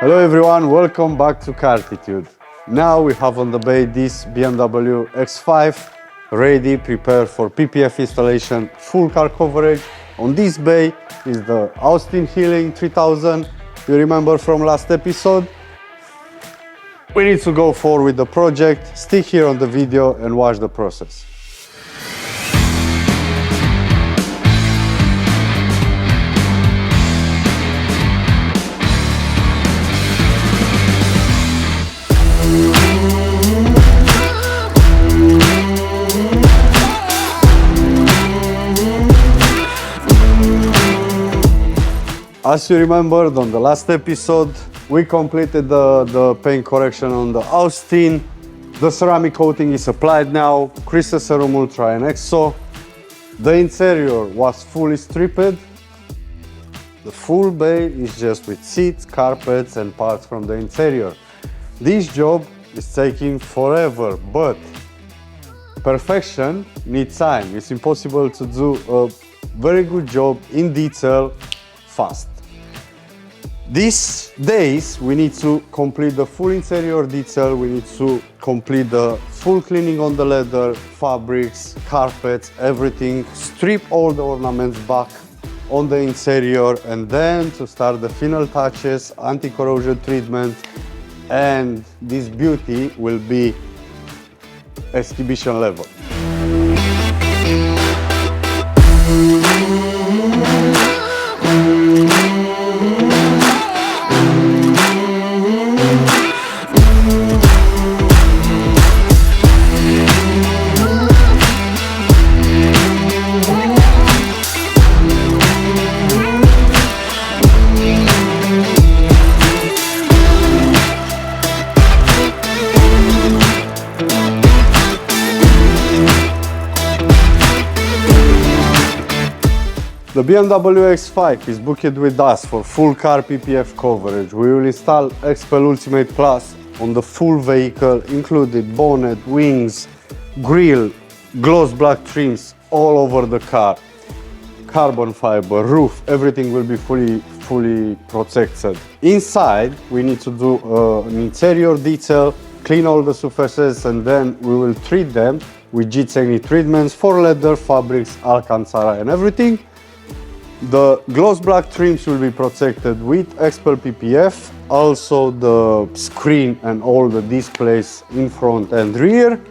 Hello everyone, welcome back to Carttitude. Now we have on the bay this BMW X5 ready, prepared for PPF installation, full car coverage. On this bay is the Austin Healey 3000. You remember from last episode? We need to go forward with the project. Stick here on the video and watch the process. As you remembered on the last episode, we completed the paint correction on the Austin. The ceramic coating is applied now, Crystal Serum Ultra and EXO. The interior was fully stripped. The full bay is just with seats, carpets and parts from the interior. This job is taking forever, but perfection needs time. It's impossible to do a very good job in detail fast. These days we need to complete the full interior detail, we need to complete the full cleaning on the leather, fabrics, carpets, everything, strip all the ornaments back on the interior, and then to start the final touches, anti-corrosion treatment, and this beauty will be exhibition level. The BMW X5 is booked with us for full car PPF coverage. We will install Xpel Ultimate Plus on the full vehicle, including bonnet, wings, grille, gloss black trims all over the car, carbon fiber, roof, everything will be fully protected. Inside, we need to do an interior detail, clean all the surfaces, and then we will treat them with G-Technique treatments for leather, fabrics, Alcantara and everything. The gloss black trims will be protected with Xpel PPF, also the screen and all the displays in front and rear.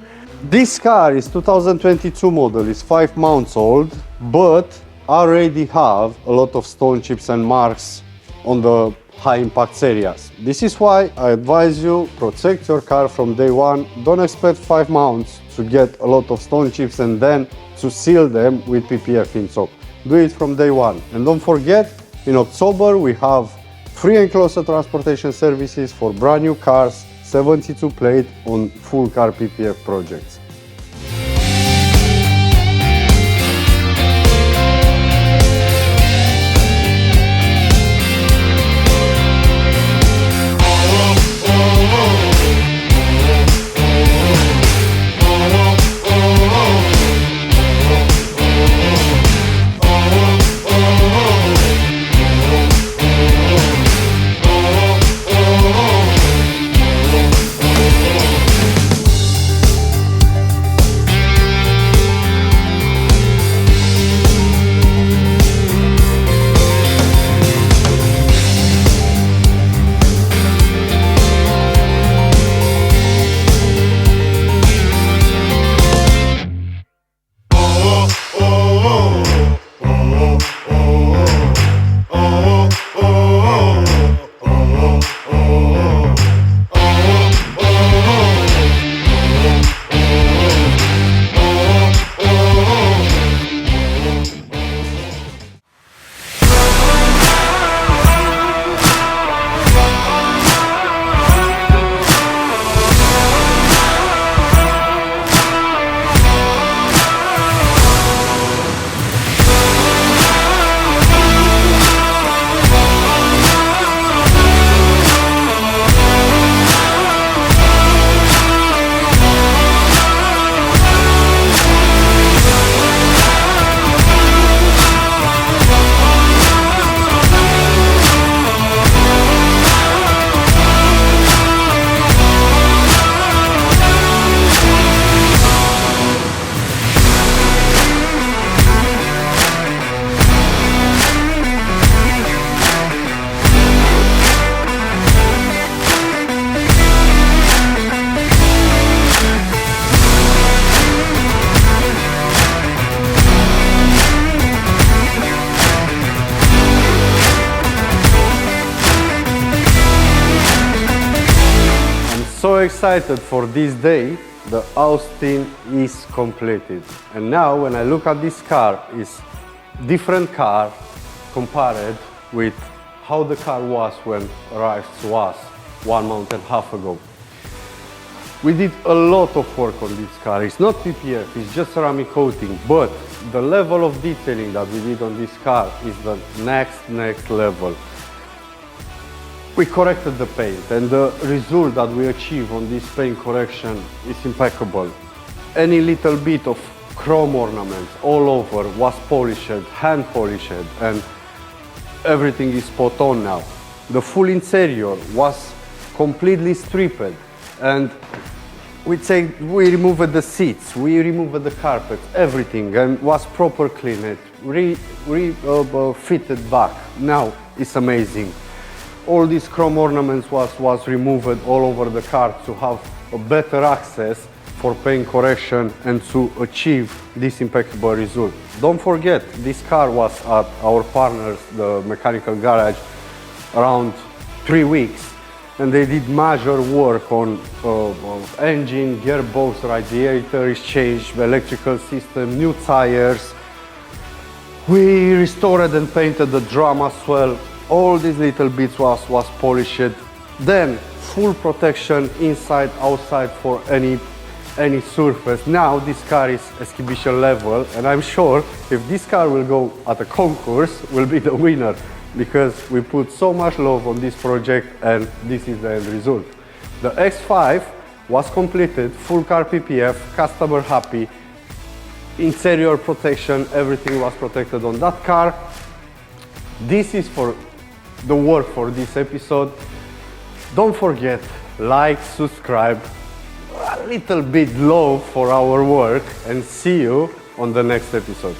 This car is 2022 model, is 5 months old, but already have a lot of stone chips and marks on the high impact areas. This is why I advise you, protect your car from day one. Don't expect 5 months to get a lot of stone chips and then to seal them with PPF in top. Do it from day one. And don't forget, in October we have free and closer transportation services for brand new cars, 72 plate on full car PPF projects. so excited for this day. The Austin is completed. And now when I look at this car, it's different car compared with how the car was when arrived to us 1.5 months ago. We did a lot of work on this car. It's not PPF, it's just ceramic coating, but the level of detailing that we did on this car is the next level. We corrected the paint, and the result that we achieved on this paint correction is impeccable. Any little bit of chrome ornaments all over was polished, hand polished, and everything is spot on now. The full interior was completely stripped, and we removed the seats, we removed the carpets, everything, and was proper cleaned, fitted back. Now it's amazing. All these chrome ornaments was removed all over the car to have a better access for paint correction and to achieve this impeccable result. Don't forget, this car was at our partners, the mechanical garage, around 3 weeks, and they did major work on engine, gearbox, radiator exchange, electrical system, new tires. We restored and painted the drum as well. All these little bits was polished. Then full protection inside, outside for any surface. Now this car is exhibition level, and I'm sure if this car will go at a concourse, will be the winner, because we put so much love on this project, and this is the end result. The X5 was completed, full car PPF, customer happy, interior protection, everything was protected on that car. This is for the work for this episode. Don't forget, like, subscribe, a little bit love for our work, and see you on the next episode.